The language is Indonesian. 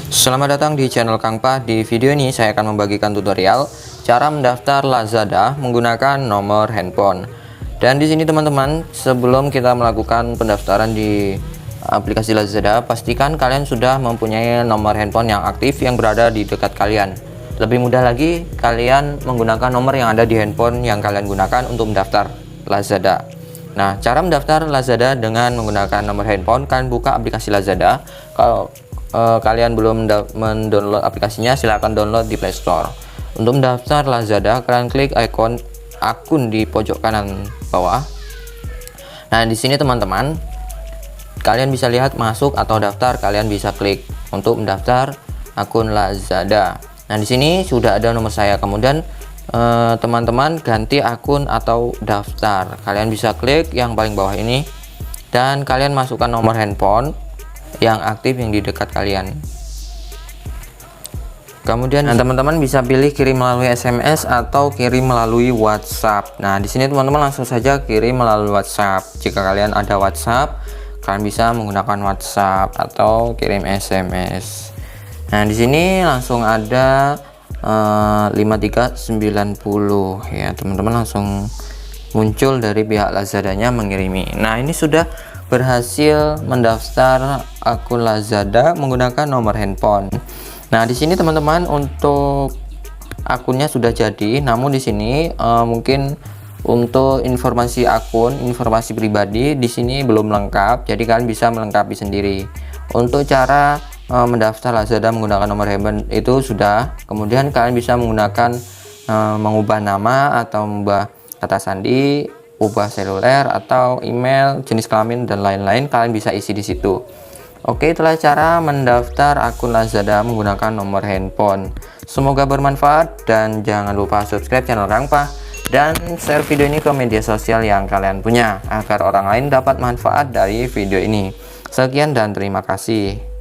Selamat datang di channel Kang Pah. Di video ini saya akan membagikan tutorial cara mendaftar Lazada menggunakan nomor handphone. Dan di sini teman-teman, sebelum kita melakukan pendaftaran di aplikasi Lazada, pastikan kalian sudah mempunyai nomor handphone yang aktif yang berada di dekat kalian. Lebih mudah lagi, kalian menggunakan nomor yang ada di handphone yang kalian gunakan untuk mendaftar Lazada. Nah, cara mendaftar Lazada dengan menggunakan nomor handphone, kalian buka aplikasi Lazada. Kalau kalian belum mendownload aplikasinya, silahkan download di Play Store. Untuk mendaftar Lazada, kalian klik ikon akun di pojok kanan bawah. Nah, di sini teman-teman, kalian bisa lihat masuk atau daftar. Kalian bisa klik untuk mendaftar akun Lazada. Nah, di sini sudah ada nomor saya. Kemudian teman-teman ganti akun atau daftar, kalian bisa klik yang paling bawah ini dan kalian masukkan nomor handphone yang aktif yang di dekat kalian. Kemudian teman-teman bisa pilih kirim melalui SMS atau kirim melalui WhatsApp. Nah, di sini teman-teman langsung saja kirim melalui WhatsApp. Jika kalian ada WhatsApp, kalian bisa menggunakan WhatsApp atau kirim SMS. Nah, di sini langsung ada 5390 ya teman-teman, langsung muncul dari pihak Lazadanya mengirimi. Nah, ini sudah berhasil mendaftar akun Lazada menggunakan nomor handphone. Nah, di sini teman-teman, untuk akunnya sudah jadi, namun di sini mungkin untuk informasi akun, informasi pribadi di sini belum lengkap, jadi kalian bisa melengkapi sendiri. Untuk cara mendaftar Lazada menggunakan nomor handphone itu sudah. Kemudian kalian bisa menggunakan mengubah nama atau mengubah kata sandi, ubah seluler atau email, jenis kelamin dan lain-lain, kalian bisa isi di situ. Oke, itulah cara mendaftar akun Lazada menggunakan nomor handphone. Semoga bermanfaat dan jangan lupa subscribe channel Kang Pah dan share video ini ke media sosial yang kalian punya agar orang lain dapat manfaat dari video ini. Sekian dan terima kasih.